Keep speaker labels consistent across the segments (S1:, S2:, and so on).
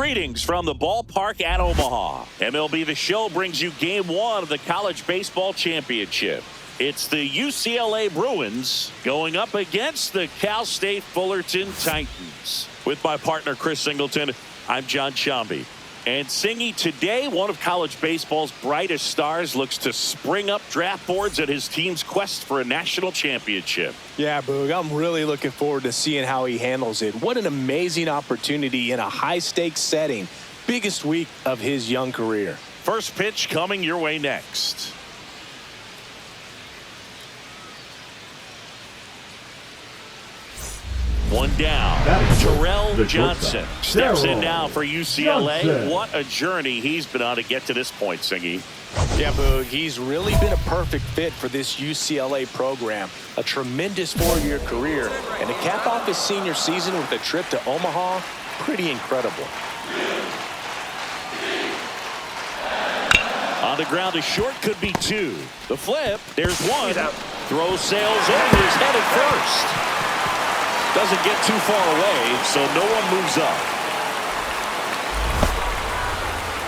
S1: Greetings from the ballpark at Omaha. MLB The Show brings you Game 1 of the College Baseball Championship. It's the UCLA Bruins going up against the Cal State Fullerton Titans. With my partner, Chris Singleton, I'm John Chomby. And Singy, today, one of college baseball's brightest stars looks to spring up draft boards at his team's quest for a national championship.
S2: Yeah, Boog, I'm really looking forward to seeing how he handles it. What an amazing opportunity in a high-stakes setting. Biggest week of his young career.
S1: First pitch coming your way next. One down. Terrell Johnson steps in now for UCLA. What a journey he's been on to get to this point, Singy.
S2: Yeah, Boog, he's really been a perfect fit for this UCLA program. A tremendous four-year career. And to cap off his senior season with a trip to Omaha, pretty incredible.
S1: On the ground, a short could be two. The flip, there's one. Throw sails over his head at first. Doesn't get too far away, so no one moves up.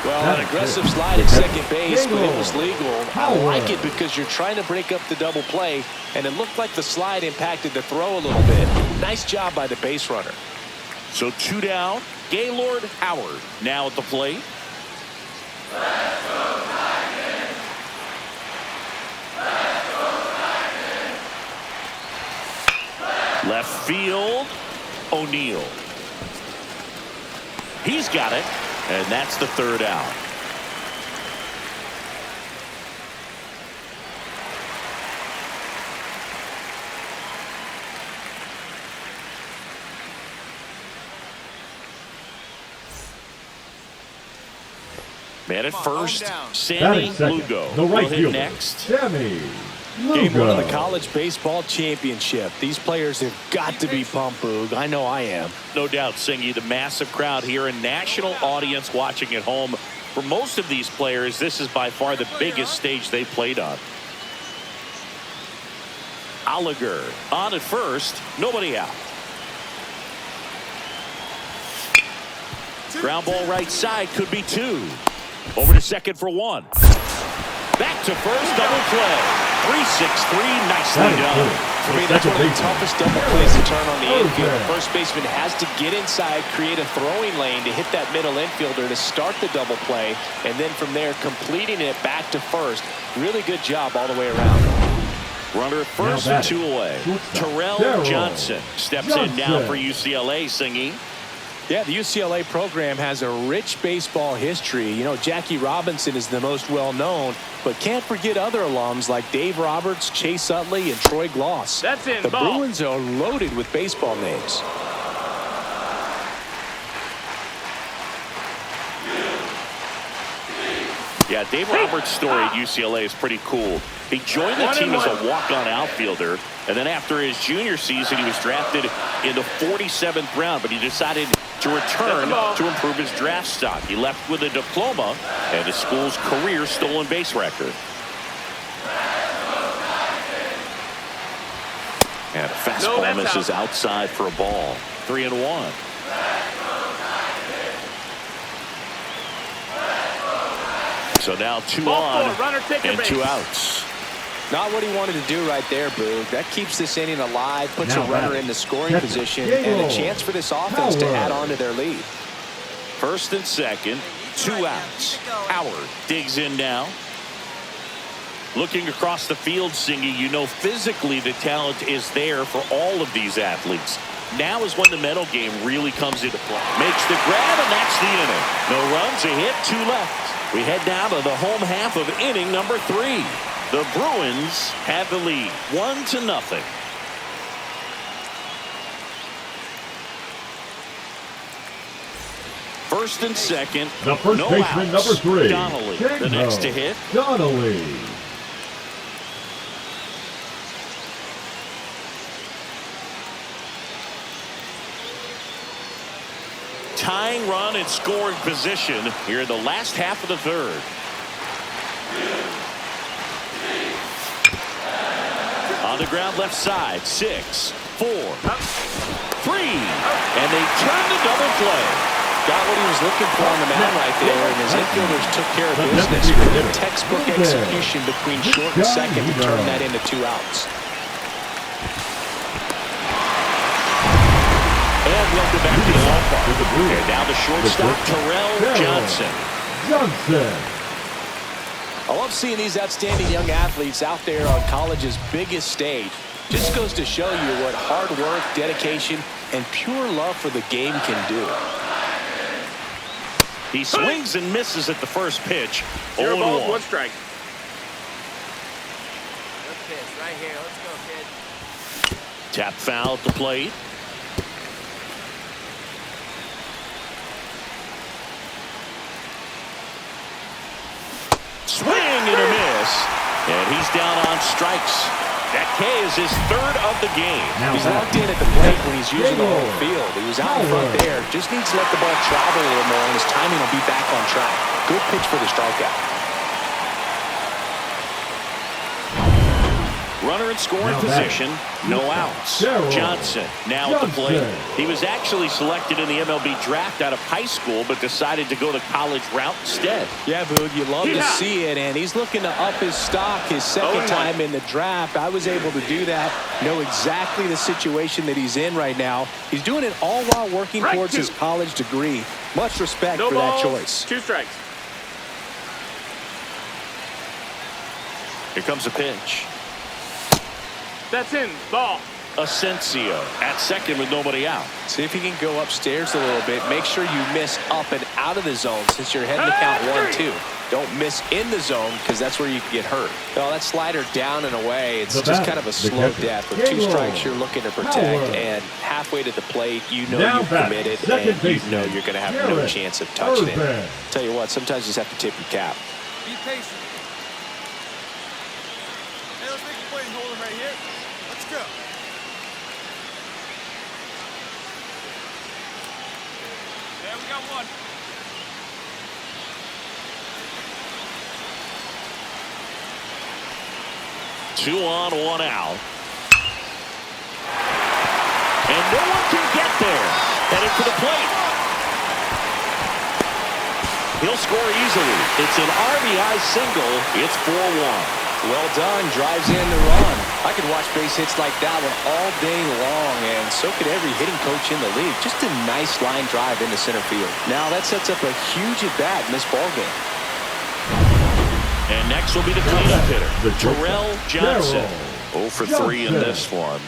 S2: Well, an aggressive slide at second base, but it was legal. I like it because you're trying to break up the double play, and it looked like the slide impacted the throw a little bit. Nice job by the base runner.
S1: So two down. Gaylord Howard now at the plate. Left field, O'Neal. He's got it, and that's the third out. Man at first, Sammy Lugo.
S3: The right
S1: will hit
S3: fielder,
S1: next.
S3: Sammy Lugo.
S2: Game 1 of the College Baseball Championship. These players have got to be pumped, Boog. I know I am.
S1: No doubt, Singy, the massive crowd here, a national audience watching at home. For most of these players, this is by far the biggest stage they played on. Oliger on at first, nobody out. Ground ball right side, could be two. Over to second for one. Back to first, double play. 3-6-3, nicely done.
S2: For me, that's one of the toughest double plays to turn on the infield. The first baseman has to get inside, create a throwing lane to hit that middle infielder to start the double play, and then from there, completing it back to first. Really good job all the way around.
S1: Runner at first and two away. Terrell Johnson steps in now for UCLA, Singy.
S2: Yeah, the UCLA program has a rich baseball history. You know, Jackie Robinson is the most well-known, but can't forget other alums like Dave Roberts, Chase Utley, and Troy Gloss.
S4: That's in
S2: the
S4: ball.
S2: Bruins are loaded with baseball names.
S1: Yeah, Dave Roberts' story at UCLA is pretty cool. He joined the team as a walk-on outfielder, and then after his junior season, he was drafted in the 47th round, but he decided to return to improve his draft stock. He left with a diploma and his school's career stolen base record. And a fastball misses outside for a ball. 3-1. So now two on and two outs.
S2: Not what he wanted to do right there, Boog. That keeps this inning alive, puts a runner in the scoring position, and a chance for this offense to add on to their lead.
S1: First and second, two outs. Howard digs in now. Looking across the field, Singy, you know physically the talent is there for all of these athletes. Now is when the mental game really comes into play. Makes the grab, and that's the inning. No runs, a hit, two left. We head down to the home half of inning number 3. The Bruins have the lead, 1-0. First and second,
S3: the first
S1: no
S3: baseman,
S1: outs.
S3: number 3.
S1: Donnelly, the next to hit.
S3: Donnelly.
S1: Tying run in scoring position here in the last half of the third. On the ground left side, 6, 4, 3, and they turn the double play.
S2: Got what he was looking for on the mound right there, and his infielders took care of business. Really textbook execution between short and second to turn that into 2 outs.
S1: And welcome back to the ballpark. And now the shortstop, Terrell Johnson.
S2: I love seeing these outstanding young athletes out there on college's biggest stage. Just goes to show you what hard work, dedication, and pure love for the game can do.
S1: He swings and misses at the first pitch.
S4: 0 balls,
S1: 1
S4: strike.
S5: Good pitch right here. Let's go, kid.
S1: Tap foul at the plate. Swing and a miss. And he's down on strikes. That K is his 3rd of the game.
S2: He's locked in at the plate when he's using the whole field. He was out in front there. Just needs to let the ball travel a little more, and his timing will be back on track. Good pitch for the strikeout.
S1: Runner in scoring position, no outs. Johnson now at the plate. He was actually selected in the MLB draft out of high school, but decided to go the college route instead.
S2: Yeah, Boog, you love to see it, and he's looking to up his stock his second time in the draft. I was able to do that, know exactly the situation that he's in right now. He's doing it all while working towards his college degree. Much respect for that choice.
S4: 2 strikes.
S1: Here comes a pitch.
S4: That's in. Ball.
S1: Asensio at second with nobody out.
S2: See if he can go upstairs a little bit. Make sure you miss up and out of the zone since you're heading to count 1-2. Don't miss in the zone because that's where you can get hurt. Well, that slider down and away, it's just kind of a slow death. With 2 strikes, you're looking to protect, and halfway to the plate, you know you've committed, and you know you're going to have no chance of touching it. Tell you what, sometimes you just have to tip your cap.
S5: Be patient. Hey, let's make a play and hold him right here. Let's go. Yeah, we got one.
S1: Two on, 1 out. And no one can get there. Headed for the plate. He'll score easily. It's an RBI single. It's 4-1.
S2: Well done. Drives in the run. I could watch base hits like that one all day long, and so could every hitting coach in the league. Just a nice line drive into center field. Now that sets up a huge at-bat in this ballgame.
S1: And next will be the cleanup hitter, Terrell Johnson. 0 for 3 in this one.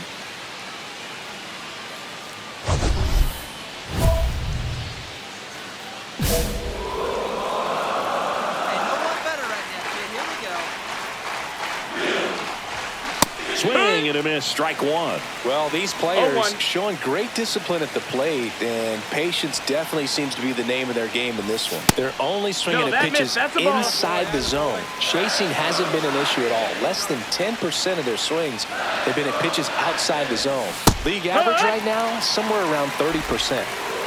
S1: Swing and a miss, strike 1.
S2: Well, these players showing great discipline at the plate, and patience definitely seems to be the name of their game in this one. They're only swinging at pitches inside the zone. Chasing hasn't been an issue at all. Less than 10% of their swings have been at pitches outside the zone. League average right now, somewhere around 30%.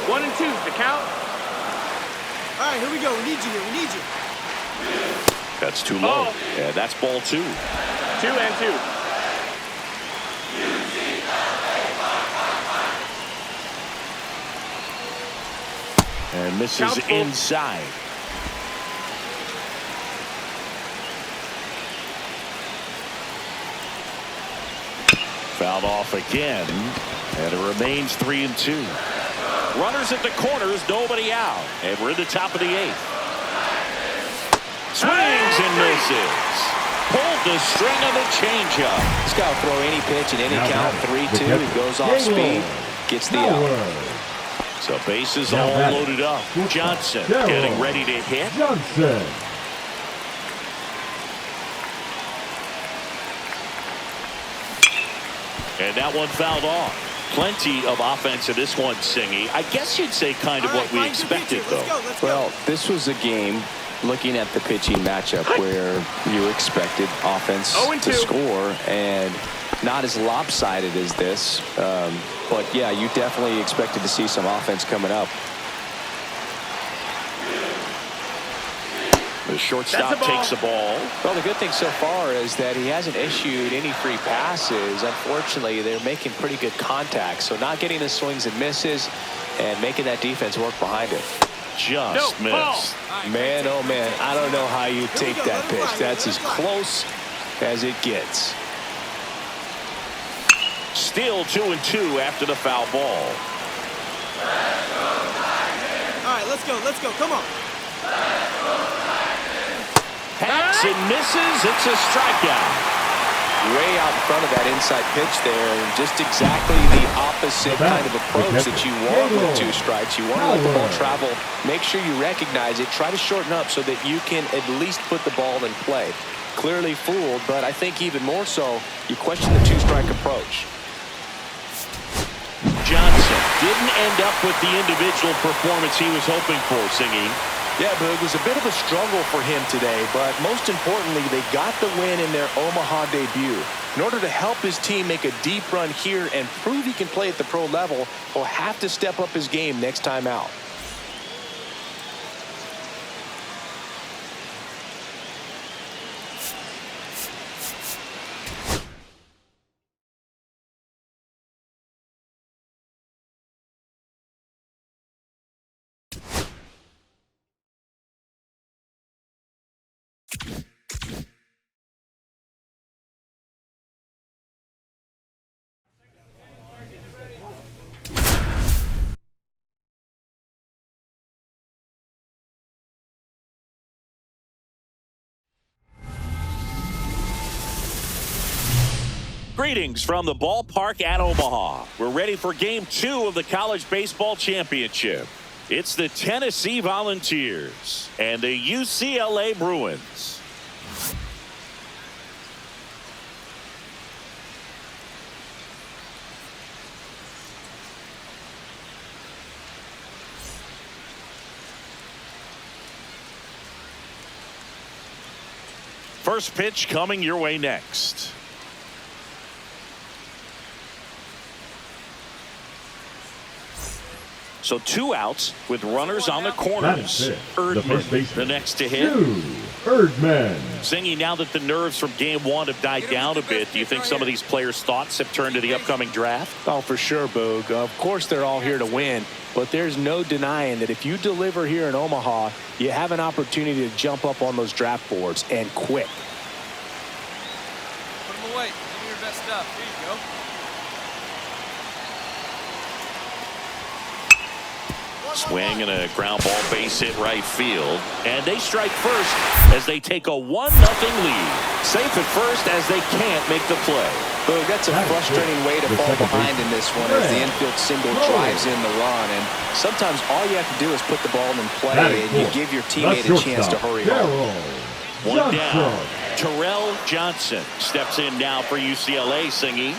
S4: 1 and 2, the count.
S5: All right, here we go. We need you here. We need you.
S1: That's too low. Yeah, that's ball 2.
S4: 2 and 2.
S1: And misses inside. Fouled off again. And it remains 3 and 2. Runners at the corners, nobody out. And we're in the top of the 8th. Swings and misses. Pulled the string on the changeup.
S2: This guy will throw any pitch in any count. 3-2. He goes off speed. Gets the out.
S1: So bases all loaded up. Johnson getting ready to hit. And that one fouled off. Plenty of offense in this one, Singy. I guess you'd say kind of what we expected, though.
S2: Well, this was a game, looking at the pitching matchup, where you expected offense to score, and not as lopsided as this. But, yeah, you definitely expected to see some offense coming up.
S1: The shortstop takes a ball.
S2: Well, the good thing so far is that he hasn't issued any free passes. Unfortunately, they're making pretty good contact, so not getting the swings and misses. and making that defense work behind him.
S1: Just
S4: No, ball.
S1: missed.
S2: Man, oh man, I don't know how you take that pitch. That's as close as it gets.
S1: Still 2-2 after the foul ball.
S5: All right, let's go. Let's go. Come on.
S1: Hacks and misses. It's a strikeout.
S2: Way out in front of that inside pitch there, and just exactly the opposite kind of approach that you want with 2 strikes. You want to let the ball travel. Make sure you recognize it. Try to shorten up so that you can at least put the ball in play. Clearly fooled, but I think even more so, you question the 2-strike approach.
S1: Johnson didn't end up with the individual performance he was hoping for, Singy.
S2: Yeah, Boog, it was a bit of a struggle for him today, but most importantly, they got the win in their Omaha debut. In order to help his team make a deep run here and prove he can play at the pro level, he'll have to step up his game next time out.
S1: Greetings from the ballpark at Omaha. We're ready for Game 2 of the College Baseball Championship. It's the Tennessee Volunteers and the UCLA Bruins. First pitch coming your way next. So 2 outs with runners on the corners. Erdman, the next to hit.
S3: Erdman.
S1: Singy, now that the nerves from Game 1 have died down a bit, do you think some of these players' thoughts have turned to the upcoming draft?
S2: Oh, for sure, Boog. Of course they're all here to win, but there's no denying that if you deliver here in Omaha, you have an opportunity to jump up on those draft boards, and quick.
S5: Put them away. Give me your best stuff. Here you go.
S1: Swing and a ground ball base hit right field. And they strike first as they take a 1-0 lead. Safe at first as they can't make the play.
S2: Boog, that's a frustrating way to fall behind in this one as the infield single drives in the run. And sometimes all you have to do is put the ball in play and you give your teammate a chance to hurry home.
S1: 1 down. Terrell Johnson steps in now for UCLA, Singy.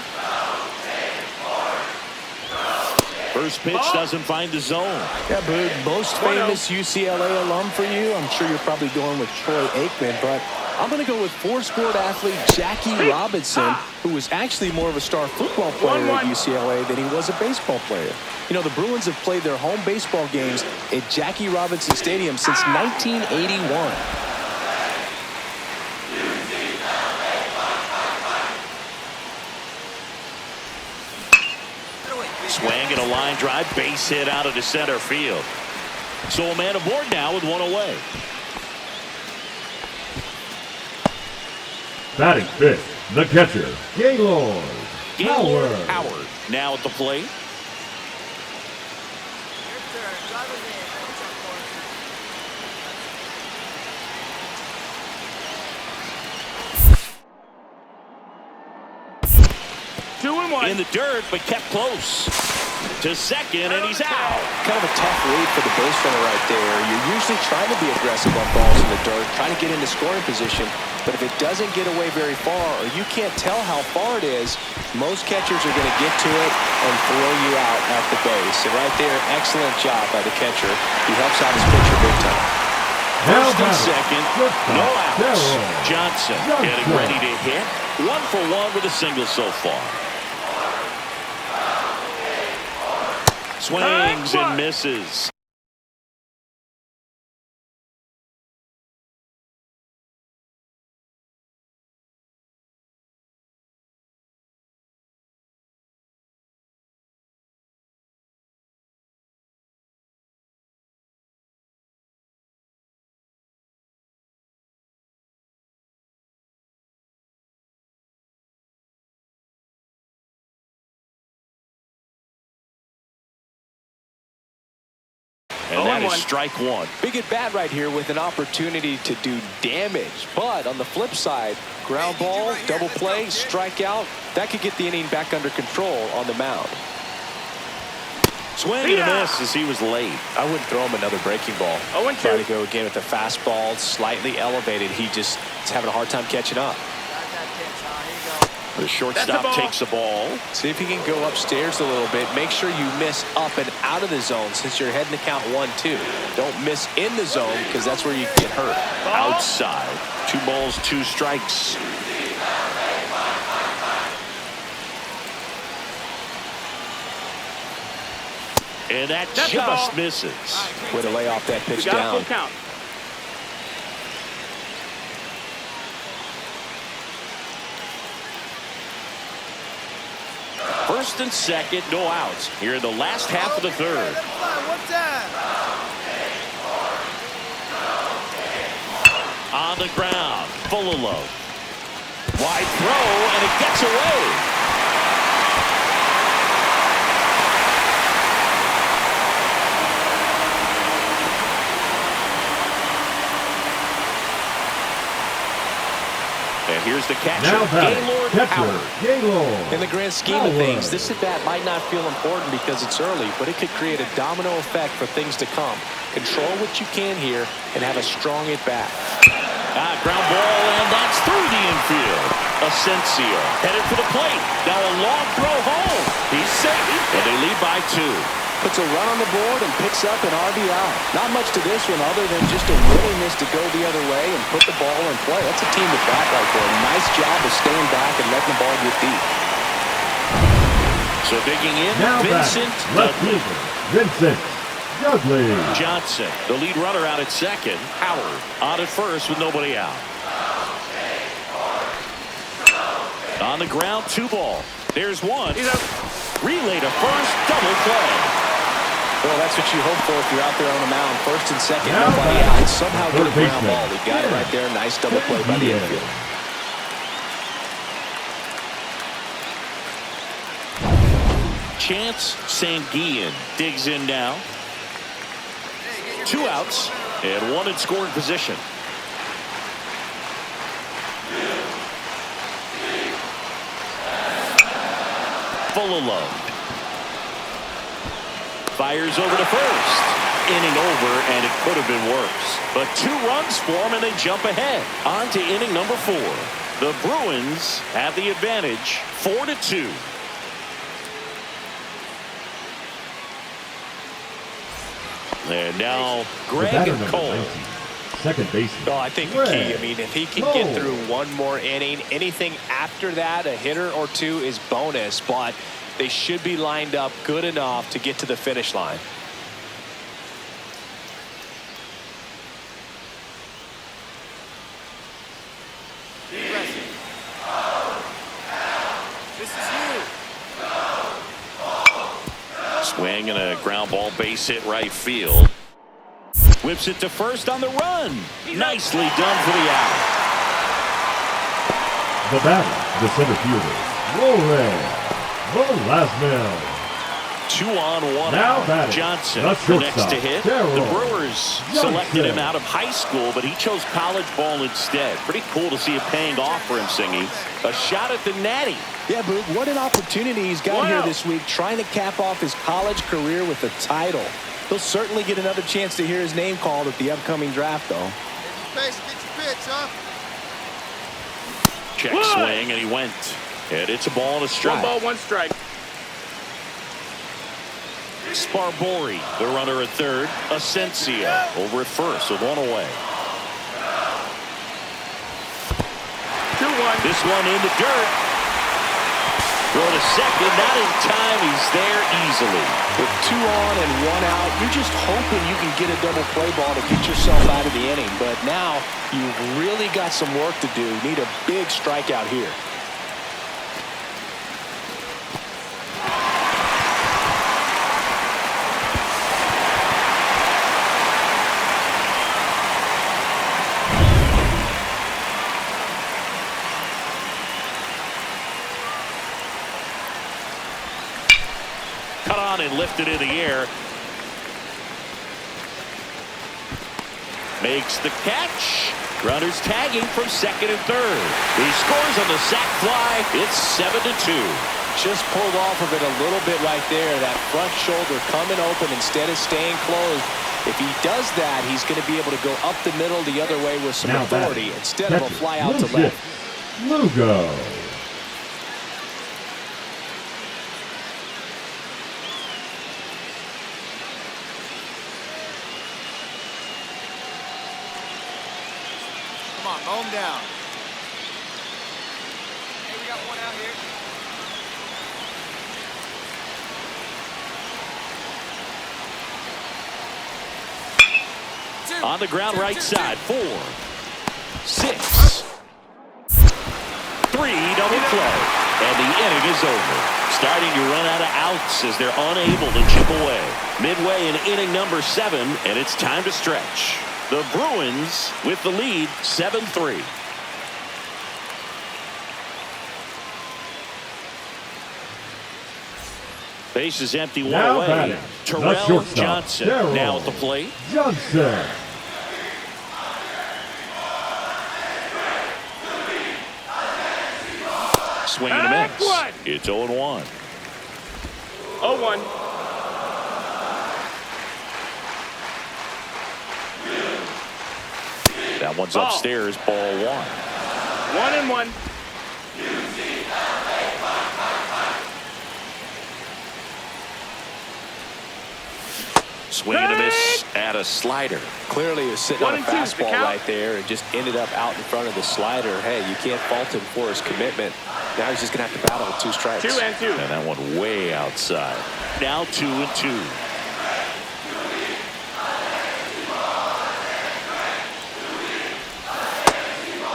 S1: First pitch doesn't find the zone.
S2: Yeah, Boog, most famous UCLA alum for you. I'm sure you're probably going with Troy Aikman, but I'm going to go with 4-sport athlete Jackie Robinson, who was actually more of a star football player at UCLA than he was a baseball player. You know, the Bruins have played their home baseball games at Jackie Robinson Stadium since 1981.
S1: Swing and a line drive, base hit out of the center field. So a man aboard now with 1 away.
S3: Batting fifth, the catcher, Gaylord
S1: Howard now at the plate.
S5: Your turn. Drive it in. That's our corner.
S4: 2-1.
S1: In the dirt, but kept close. To second, and he's out.
S2: Kind of a tough read for the base runner right there. You're usually trying to be aggressive on balls in the dirt, trying to get into scoring position. But if it doesn't get away very far, or you can't tell how far it is, most catchers are going to get to it and throw you out at the base. And right there, excellent job by the catcher. He helps out his pitcher big time.
S1: First and second, no outs. Johnson getting ready to hit. 1 for 1 with a single so far. Swings and misses. And that is
S4: 0-1.
S1: strike one.
S2: Big at bat right here with an opportunity to do damage. But on the flip side, ground ball, double play, strikeout, that could get the inning back under control on the mound.
S1: Swing and a miss as he was late.
S2: I wouldn't throw him another breaking ball.
S4: 0-2.
S2: Try to go again with the fastball, slightly elevated. He just is having a hard time catching up.
S5: Got that pitch, huh? Here you go.
S1: The
S4: That's a
S1: shortstop
S4: ball.
S1: takes the ball.
S2: See if you can go upstairs a little bit. Make sure you miss up and out of the zone since you're heading to count 1-2. Don't miss in the zone because that's where you get hurt.
S4: Ball.
S1: Outside. 2 balls, 2 strikes. And that
S4: That's the ball.
S1: just misses.
S2: Way to lay off that
S4: We
S2: pitch
S4: got a
S2: down.
S4: full count.
S1: First and second, no outs. Here in the last half of the third.
S5: One time.
S1: On the ground, full of love. Wide throw, and it gets away. And here's the catcher,
S3: Now batting,
S1: Gaylord
S3: catcher,
S1: Howard.
S3: Gaylord.
S2: In the grand scheme of things, this at bat might not feel important because it's early, but it could create a domino effect for things to come. Control what you can here and have a strong at bat.
S1: Ground ball, and that's through the infield. Asensio headed for the plate. Now a long throw home. He's safe, and they lead by 2.
S2: Puts a run on the board and picks up an RBI. Not much to this one other than just a willingness to go the other way and put the ball in play. That's a team at bat right there. Nice job of staying back and letting the ball get deep.
S1: So digging in,
S3: Now
S1: Vincent
S3: batting, left
S1: Dudley.
S3: fielder, Vincent Dudley.
S1: Johnson, the lead runner, out at second. Howard on at first with nobody out. On the ground, 2 ball. There's one.
S4: He's out.
S1: Relay to first, double play.
S2: Well, that's what you hope for if you're out there on the mound. First and second,
S3: Now
S2: nobody
S3: batting,
S2: out. And somehow get a
S3: third
S2: ground
S3: baseman.
S2: ball. He got it right there. Nice double play by the
S3: Yeah.
S2: infield.
S1: Chance Sanguillen digs in now. 2 outs and 1 in scoring position. Full of love. Fires over to first. Inning over, and it could have been worse. But 2 runs for them, and they jump ahead. On to inning number 4. The Bruins have the advantage, 4-2. And now
S3: The
S1: Greg
S3: batter
S1: and
S3: number
S1: Cole.
S3: 19, second baseman.
S2: Oh, I think the key, I mean, if he can get
S3: Cole.
S2: through one more inning, anything after that, a hitter or 2 is bonus, but they should be lined up good enough to get to the finish line.
S5: This is you.
S1: Swing and a ground ball, base hit right field. Whips it to first on the run. Nicely done for the out.
S3: The batter, the center fielder, Velasquez.
S1: 2 on, 1
S3: Now
S1: out.
S3: batting,
S1: Johnson,
S3: the
S1: the next
S3: shortstop,
S1: to hit.
S3: Darryl
S1: The Brewers selected
S3: Johnson.
S1: him out of high school, but he chose college ball instead. Pretty cool to see it paying off for him, Singy. A shot at the natty.
S2: Yeah, but what an opportunity he's got here this week, trying to cap off his college career with a title. He'll certainly get another chance to hear his name called at the upcoming draft, though.
S5: Face, get your pitch, huh?
S1: Check
S4: What?
S1: swing, and he went. And it's a ball and a
S4: 1
S1: strike.
S4: ball, 1 strike.
S1: Sparbori, the runner at third. Asensio over at first with 1 away.
S4: 2-1.
S1: This one in the dirt. Throw to second, not in time. He's there easily.
S2: With 2 on and 1 out, you're just hoping you can get a double play ball to get yourself out of the inning. But now you've really got some work to do. Need a big strikeout here.
S1: Cut on and lifted in the air. Makes the catch. Runners tagging from second and third. He scores on the sac fly. It's 7-2.
S2: Just pulled off of it a little bit right there. That front shoulder coming open instead of staying closed. If he does that, he's going to be able to go up the middle the other way with some authority instead of a fly out to left.
S3: Lugo.
S5: Come on, mow him down. Hey, we got one out here.
S1: On the ground right side. 4, 6, 3, double play. And the inning is over. Starting to run out of outs as they're unable to chip away. Midway in inning number 7, and it's time to stretch. The Bruins with the lead, 7-3. Base is empty, one
S3: Now
S1: away.
S3: batting, the
S1: Terrell
S3: shortstop,
S1: Johnson
S3: Darryl
S1: now at the plate.
S3: Johnson.
S1: Swing and a miss. It's 0-1.
S4: 0-1.
S1: That one's upstairs, ball 1.
S4: 1-1.
S1: Swing and a miss at a slider.
S2: Clearly he was sitting on a
S4: 1-2 is the
S2: fastball
S4: count.
S2: right there and just ended up out in front of the slider. Hey, you can't fault him for his commitment. Now he's just going to have to battle with 2 strikes.
S4: 2-2.
S1: And that one way outside. Now 2-2.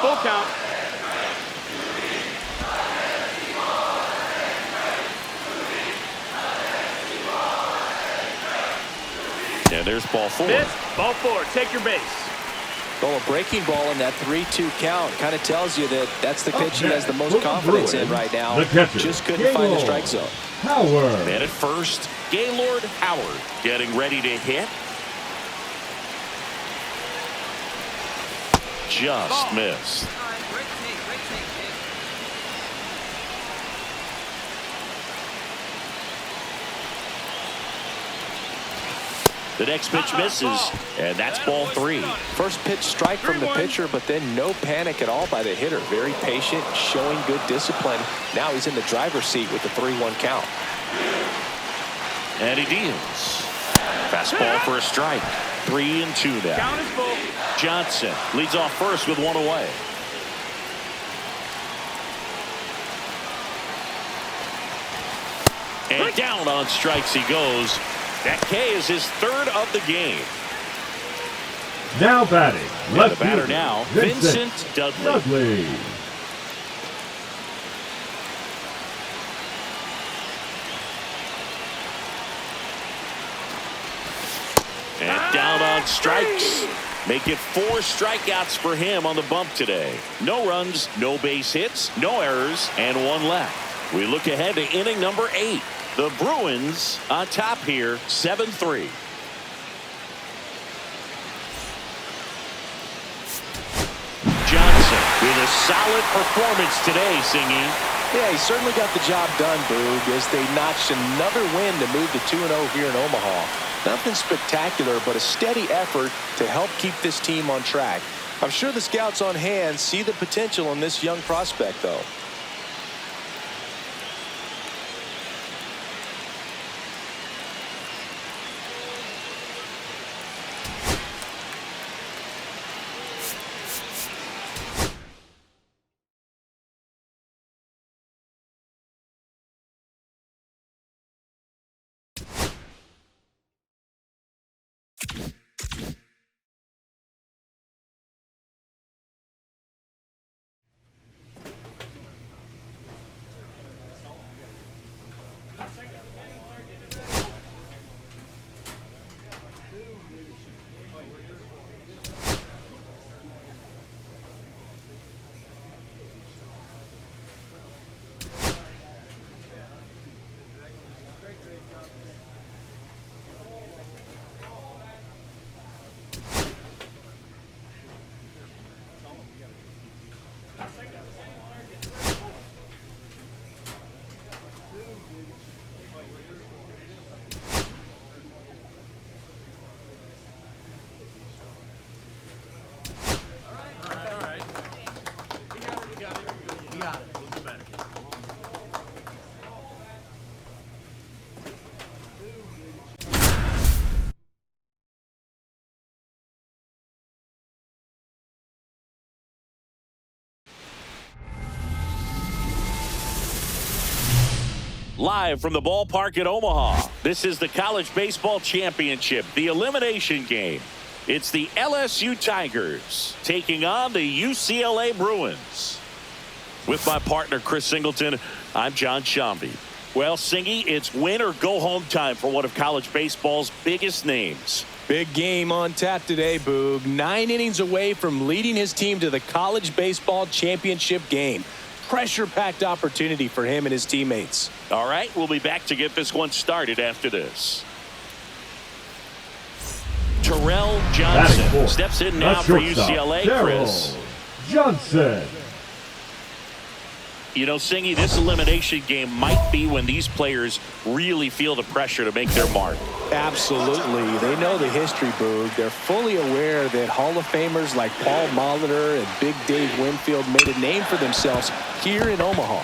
S4: Full count.
S1: And there's ball 4.
S4: This, ball 4. Take your base.
S2: Well, a breaking ball in that 3-2 count kind of tells you that that's the pitch he has the most
S3: For the
S2: confidence in
S3: Bruins,
S2: right now.
S3: the catcher,
S2: Just couldn't find the strike zone.
S3: Howard.
S1: Man at first, Gaylord Howard getting ready to hit. Just missed.
S5: All right, great take, kid.
S1: The next pitch misses, and that's ball 3.
S2: First pitch strike from the
S4: 3-1.
S2: pitcher, but then no panic at all by the hitter. Very patient, showing good discipline. Now he's in the driver's seat with the 3-1 count.
S1: And he deals. Fastball for a strike. 3-2 now.
S4: Count is full.
S1: Johnson leads off first with 1 away. And down on strikes he goes. That K is his 3rd of the game.
S3: Now batting,
S1: And
S3: left
S1: the batter
S3: fielder,
S1: now, Vincent Dudley.
S3: Dudley.
S1: And down on strikes. Make it 4 strikeouts for him on the bump today. No runs, no base hits, no errors, and 1 left. We look ahead to inning number 8. The Bruins on top here, 7-3. Johnson with a solid performance today, Singy.
S2: Yeah, he certainly got the job done, Boog, as they notched another win to move to 2-0 here in Omaha. Nothing spectacular, but a steady effort to help keep this team on track. I'm sure the scouts on hand see the potential in this young prospect, though.
S1: Live from the ballpark at Omaha, this is the College Baseball Championship, the elimination game. It's the LSU Tigers taking on the UCLA Bruins. With my partner, Chris Singleton, I'm John Shambi. Well, Singy, it's win or go home time for one of college baseball's biggest names.
S2: Big game on tap today, Boog. 9 innings away from leading his team to the College Baseball Championship game. Pressure-packed opportunity for him and his teammates.
S1: All right, we'll be back to get this one started after this. Terrell Johnson steps in now for UCLA, Chris.
S3: Johnson.
S1: You know, Singy, this elimination game might be when these players really feel the pressure to make their mark.
S2: Absolutely. They know the history, Boog. They're fully aware that Hall of Famers like Paul Molitor and Big Dave Winfield made a name for themselves here in Omaha.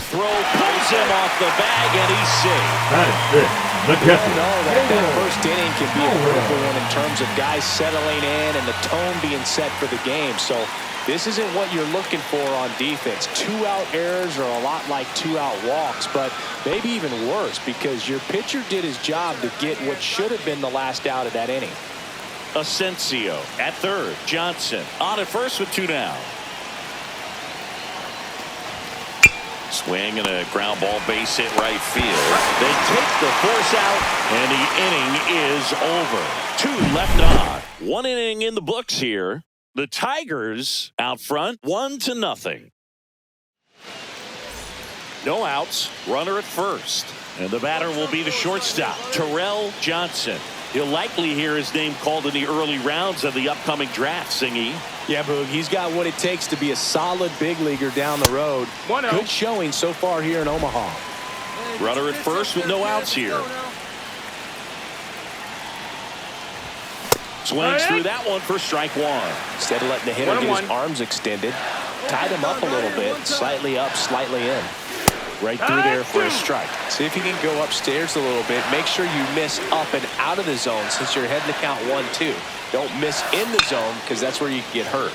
S1: Throw pulls him off the bag, and he's safe.
S3: That is it. The catcher.
S2: That first inning can be a critical one in terms of guys settling in and the tone being set for the game. So this isn't what you're looking for on defense. 2-out errors are a lot like 2-out walks, but maybe even worse because your pitcher did his job to get what should have been the last out of that inning.
S1: Asensio at third. Johnson on at first with 2 down. Swing and a ground ball base hit right field. They take the force out, and the inning is over. 2 left on. 1 inning in the books here. The Tigers out front, 1-0. No outs, runner at first. And the batter will be the shortstop, Terrell Johnson. He'll likely hear his name called in the early rounds of the upcoming draft, Singy.
S2: Yeah, Boog, he's got what it takes to be a solid big leaguer down the road.
S4: 1-0.
S2: Good showing so far here in Omaha.
S1: Runner at first with no outs here. Swings through that one for strike 1.
S2: Instead of letting the hitter get his arms extended, tied him up a little bit, slightly up, slightly in. Right through there for a strike. See if you can go upstairs a little bit. Make sure you miss up and out of the zone since you're heading to count 1-2. Don't miss in the zone because that's where you can get hurt.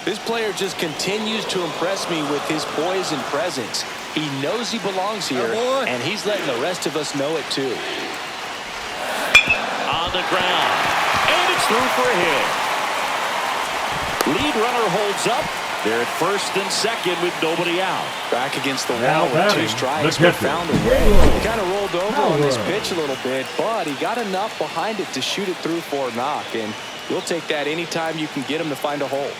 S2: This player just continues to impress me with his poise and presence. He knows he belongs here, and he's letting the rest of us know it too.
S1: On the ground, and it's through for a hit. Lead runner holds up. They're at first and second with nobody out.
S2: Back against the wall with 2 strikes, but found a way. He kind of rolled over on this pitch a little bit, but he got enough behind it to shoot it through for a knock, and you'll take that anytime you can get him to find a hole.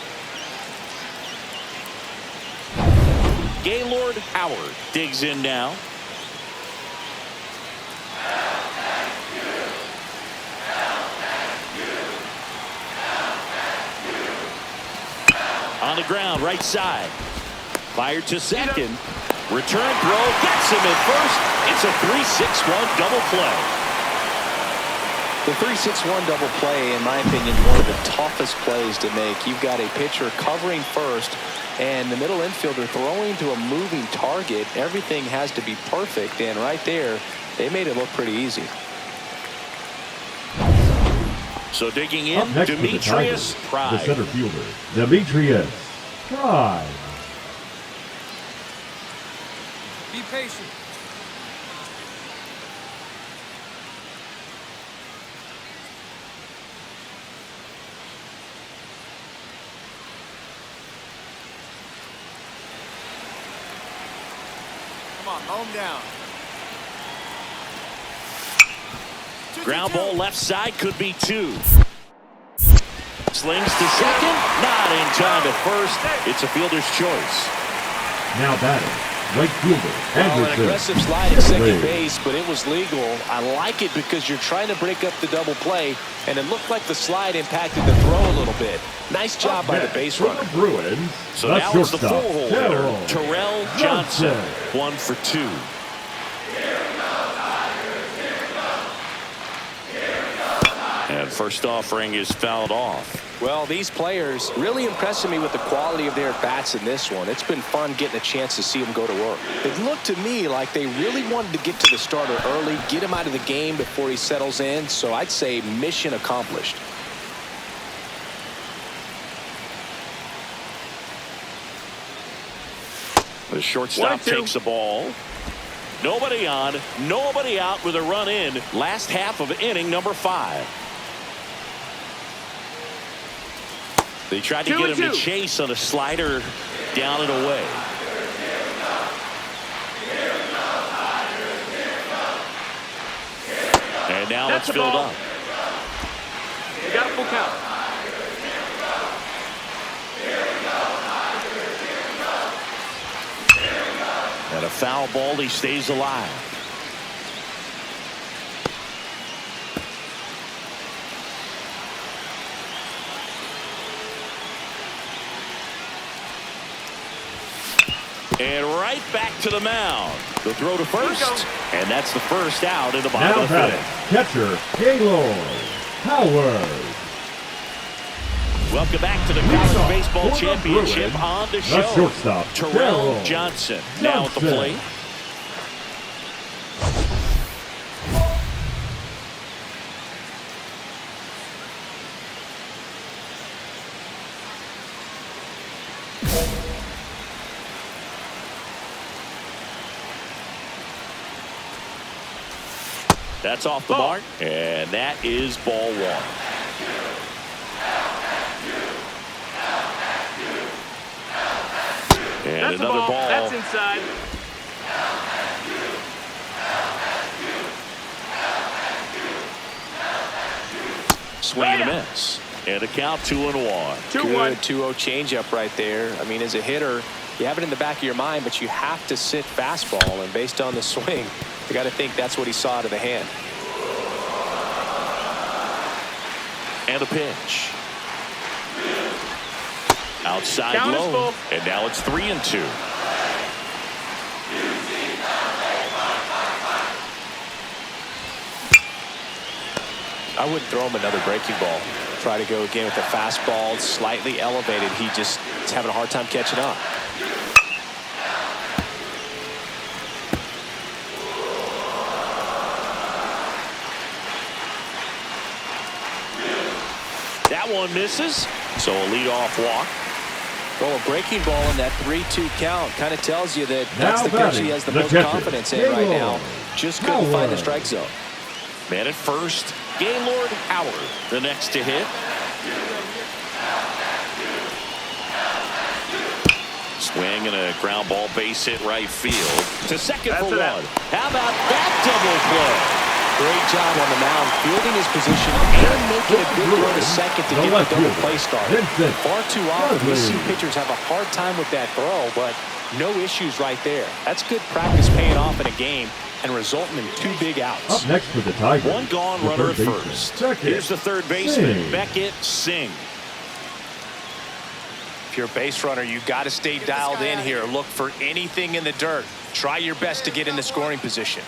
S1: Gaylord Howard digs in now. On the ground, right side. Fired to second. Return throw. Gets him at first. It's a 3-6-1 double play.
S2: The 3-6-1 double play, in my opinion, one of the toughest plays to make. You've got a pitcher covering first, and the middle infielder throwing to a moving target. Everything has to be perfect, and right there, they made it look pretty easy.
S1: So digging in,
S3: Up next
S1: Demetrius
S3: the
S1: Pride.
S3: center fielder, Demetrius Pride.
S5: Be patient. Come on, home down.
S1: Ground ball left side, could be 2. Slings to second, not in time at first. It's a fielder's choice.
S3: Now batting, right fielder,
S2: Well, an
S3: Anderson.
S2: aggressive slide at second base, but it was legal. I like it because you're trying to break up the double play, and it looked like the slide impacted the throw a little bit. Nice job by the base runner.
S3: Bruins,
S1: So now it's the
S3: shortstop,
S1: full hitter, Terrell Johnson. 1 for 2. And first offering is fouled off.
S2: Well, these players really impressing me with the quality of their bats in this one. It's been fun getting a chance to see them go to work. It looked to me like they really wanted to get to the starter early, get him out of the game before he settles in. So I'd say mission accomplished.
S1: The shortstop
S4: 1-2.
S1: takes the ball. Nobody on, nobody out with a run in. Last half of inning number 5. They tried to get him to
S4: 2-2.
S1: chase on a slider down and away. And now
S4: That's
S1: it's
S4: the
S1: filled
S4: ball.
S1: up.
S4: You got a full count.
S1: And a foul ball, he stays alive. And right back to the mound. The throw to first. And that's the first out in the bottom
S3: Now
S1: of the
S3: batting,
S1: fifth.
S3: catcher Gaylord Howard.
S1: Welcome back to the
S3: Leadoff
S1: College Baseball
S3: for the
S1: Championship
S3: Bruins,
S1: on the
S3: the
S1: show.
S3: shortstop,
S1: Terrell
S3: Darryl
S1: Johnson now at the
S3: Johnson.
S1: plate. That's off the
S4: Ball.
S1: mark, and that is ball 1. And
S4: That's
S1: another
S4: the ball.
S1: ball.
S4: That's inside.
S1: Swing and a miss. And a count 2-1.
S4: 2-1.
S2: Good 2-0 changeup right there. I mean, as a hitter, you have it in the back of your mind, but you have to sit fastball. And based on the swing, you got to think that's what he saw to the hand.
S1: And a pitch. Outside
S4: Count is
S1: low.
S4: full.
S1: And now it's 3-2.
S2: I wouldn't throw him another breaking ball. Try to go again with the fastball, slightly elevated. He just is having a hard time catching up.
S1: That one misses. So a leadoff walk.
S2: Well, a breaking ball in that 3-2 count kind of tells you that that's
S3: Now
S2: the pitch he
S3: batting,
S2: has the
S3: the
S2: most
S3: catcher,
S2: confidence in right now. Just couldn't find the
S3: Howard.
S2: strike zone.
S1: Man at first, Gaylord Howard, the next to hit. Swing and a ground ball base hit right field. To second
S4: That's
S1: for
S4: it
S1: 1.
S4: out.
S1: How about that double play?
S2: Great job on the mound, fielding his position and making a good throw to second to
S3: The
S2: get the
S3: left
S2: double
S3: fielder,
S2: play started.
S3: Vincent
S2: Far too often we see
S3: Bradley.
S2: pitchers have a hard time with that throw, but no issues right there. That's good practice paying off in a game and resulting in 2 big outs.
S3: Up next for the Tigers.
S1: One gone,
S3: the
S1: runner at
S3: third baseman,
S1: first.
S3: Beckett
S1: Here's the third baseman,
S3: Singh.
S1: Beckett Singh.
S2: If you're a base runner, you got to stay dialed in here. Look for anything in the dirt. Try your best to get in the scoring position.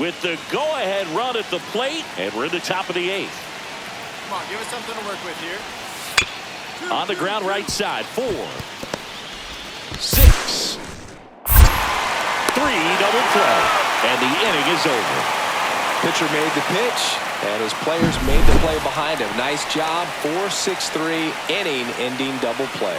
S1: With the go-ahead run at the plate, and we're in the top of the 8th.
S5: Come on, give us something to work with here.
S1: On the ground right side, 4, 6, 3, double play, and the inning is over.
S2: Pitcher made the pitch, and his players made the play behind him. Nice job, 4-6-3, inning-ending double play.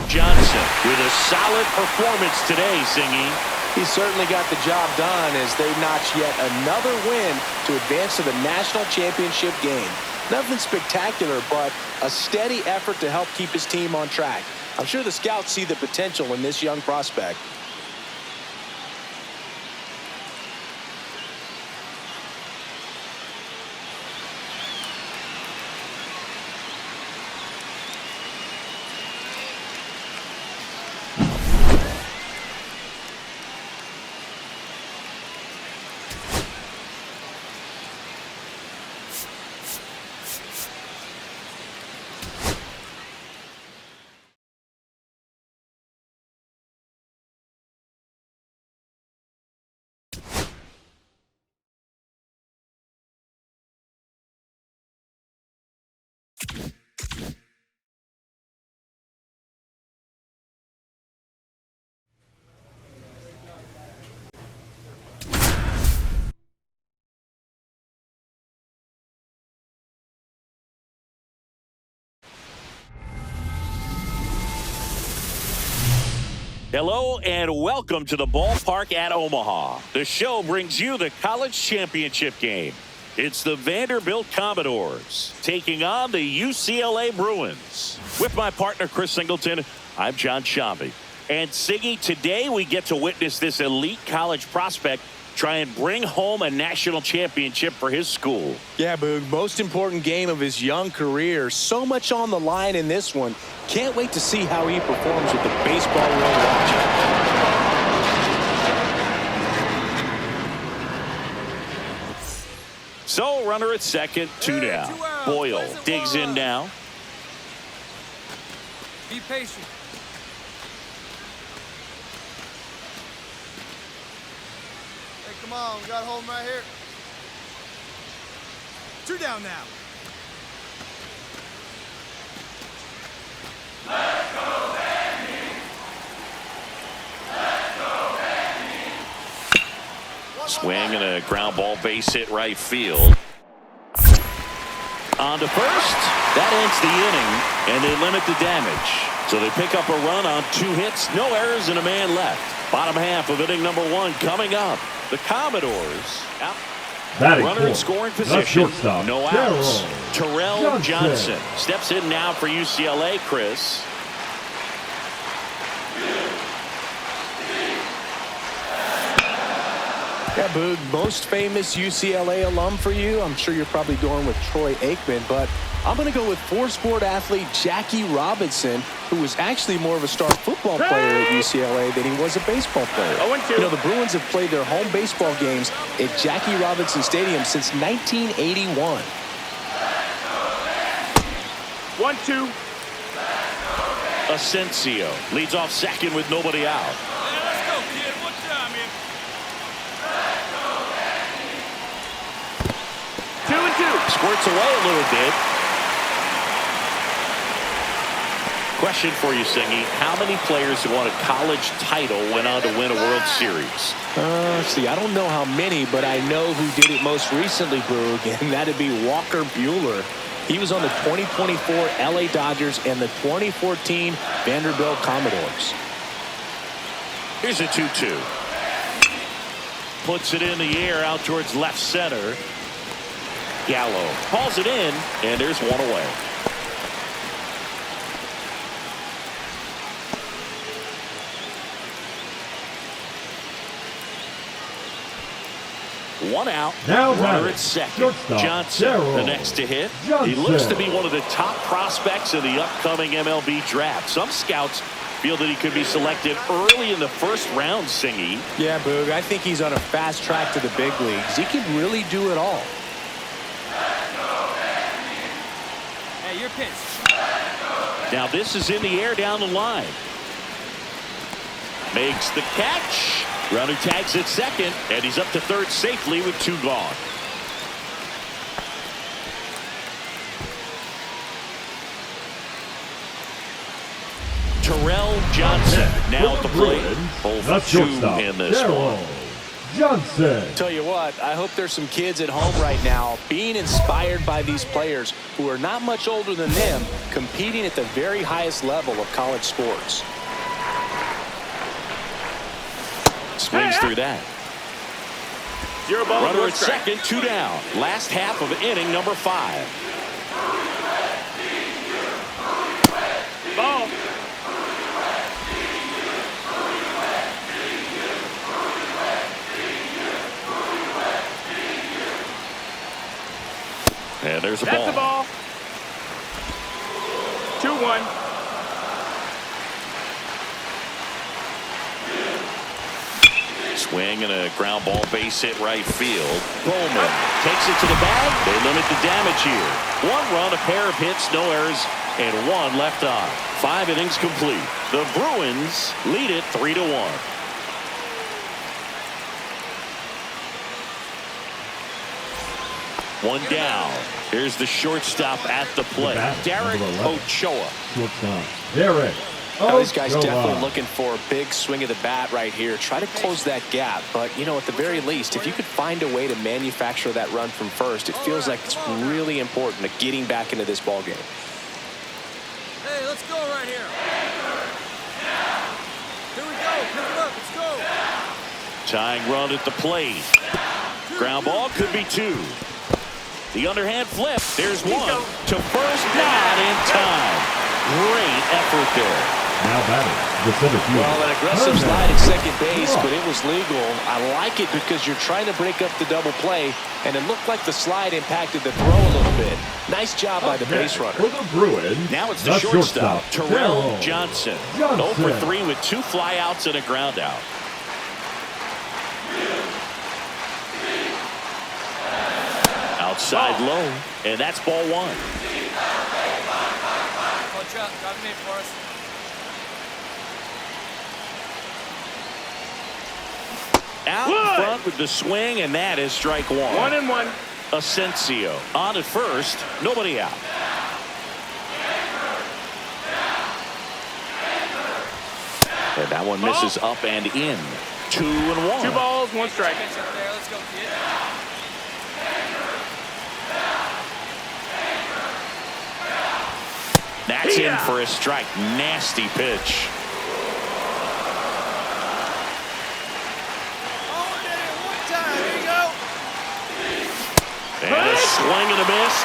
S1: Johnson with a solid performance today, Singy.
S2: He certainly got the job done as they notch yet another win to advance to the national championship game. Nothing spectacular, but a steady effort to help keep his team on track. I'm sure the scouts see the potential in this young prospect.
S1: Hello and welcome to the ballpark at Omaha. The show brings you the college championship game. It's the Vanderbilt Commodores taking on the UCLA Bruins. With my partner Chris Singleton, I'm John Shambi. And Siggy, today we get to witness this elite college prospect try and bring home a national championship for his school.
S2: Yeah, Boog, most important game of his young career. So much on the line in this one. Can't wait to see how he performs with the baseball world watching.
S1: So, runner at second, 2 down. Boyle digs in now.
S5: Be patient. Hey, come on. We got to hold him right here. 2 down now. Let's go, Vandy. Let's go, Vandy.
S1: Swing and a ground ball base hit right field. On to first. That ends the inning, and they limit the damage. So they pick up a run on 2 hits, no errors, and a man left. Bottom half of inning number 1 coming up. The Commodores out. Runner in scoring position. No outs. Terrell Johnson steps in now for UCLA, Chris.
S2: Yeah, Boog, most famous UCLA alum for you. I'm sure you're probably going with Troy Aikman, but I'm going to go with 4-sport athlete Jackie Robinson, who was actually more of a star football player at UCLA than he was a baseball player. You know, the Bruins have played their home baseball games at Jackie Robinson Stadium since 1981.
S4: 1-2.
S1: Asensio leads off second with nobody out.
S5: Let's go, kid. One time, man.
S4: 2-2.
S1: Squirts away a little bit. Question for you, Singy. How many players who won a college title went on to win a World Series?
S2: See, I don't know how many, but I know who did it most recently, Boog, and that'd be Walker Buehler. He was on the 2024 LA Dodgers and the 2014 Vanderbilt Commodores.
S1: Here's a 2-2. Puts it in the air out towards left center. Gallo calls it in, and there's one away. One out.
S3: Now
S1: runner at second. Johnson, the next to hit. He looks to be one of the top prospects in the upcoming MLB draft. Some scouts feel that he could be selected early in the first round, Singy.
S2: Yeah, Boog, I think he's on a fast track to the big leagues. He can really do it all.
S5: Hey, your pitch.
S1: Now this is in the air down the line. Makes the catch. Runner tags at second, and he's up to third safely with 2 gone. Terrell Johnson now at the plate. 0-2 in this one.
S3: Johnson.
S2: Tell you what, I hope there's some kids at home right now being inspired by these players who are not much older than them, competing at the very highest level of college sports.
S1: Swings through that.
S4: 0 ball.
S1: Runner at second, 2 down. Last half of inning number 5.
S4: Ball.
S1: And there's a
S4: That's
S1: ball.
S4: the ball. 2-1.
S1: Swing and a ground ball base hit right field. Bowman takes it to the bag. They limit the damage here. 1 run, a pair of hits, no errors, and 1 left on. 5 innings complete. The Bruins lead it 3-1. One down. Here's the shortstop at the plate. Derek Ochoa.
S3: Shortstop. Derek.
S2: Now, this guy's definitely looking for a big swing of the bat right here. Try to close that gap. But, you know, at the very least, if you could find a way to manufacture that run from first, it feels like it's really important to getting back into this ball game.
S5: Hey, let's go right here. Here we go. Let's go.
S1: Tying run at the plate. Ground ball could be 2. The underhand flip. There's 1 to first, not in time. Great effort there.
S3: Now batting, the center fielder.
S2: Well, an aggressive slide at second base, but it was legal. I like it because you're trying to break up the double play, and it looked like the slide impacted the throw a little bit. Nice job by the base runner.
S3: For the Bruins,
S1: Now it's the shortstop, Terrell Johnson. 0 for 3 with 2 flyouts and a ground out. Outside low, and that's ball 1.
S5: Coach up. Drop him in for us.
S1: Out in front with the swing, and that is strike 1.
S4: 1-1.
S1: Asensio on at first, nobody out. And that one misses up and in. 2-1.
S4: 2 balls, 1 strike.
S5: Pitch up there. Let's go, kid.
S1: That's in for a strike. Nasty pitch. And a swing and a miss,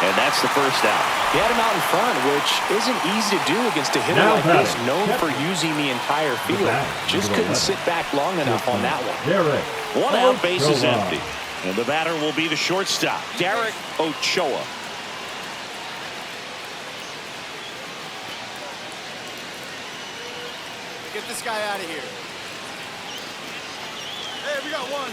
S1: and that's the first out.
S2: He had him out in front, which isn't easy to do against a hitter like this, known for using the entire field. Just couldn't sit back long enough on that one.
S1: 1 out, base is empty. And the batter will be the shortstop, Derek Ochoa.
S5: Get this guy out of here. Hey, we got 1.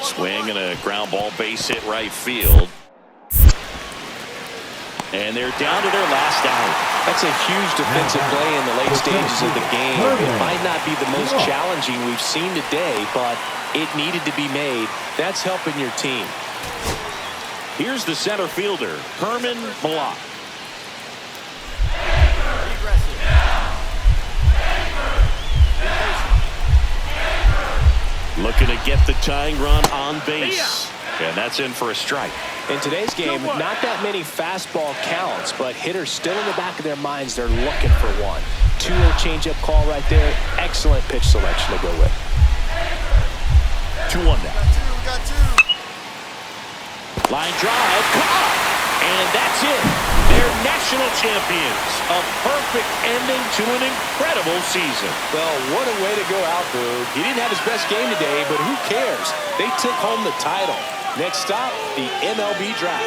S1: Swing and a ground ball base hit right field. And they're down to their last out.
S2: That's a huge defensive play in the late stages of the game. It might not be the most challenging we've seen today, but it needed to be made. That's helping your team.
S1: Here's the center fielder, Herman Block. Looking to get the tying run on base. And that's in for a strike.
S2: In today's game, not that many fastball counts, but hitters still in the back of their minds, they're looking for one. 2-0 changeup call right there. Excellent pitch selection to go with.
S1: 2-1 now.
S5: We got 2.
S1: Line drive, caught, and that's it. They're national champions. A perfect ending to an incredible season.
S2: Well, what a way to go out, Boog. He didn't have his best game today, but who cares? They took home the title. Next stop, the MLB draft.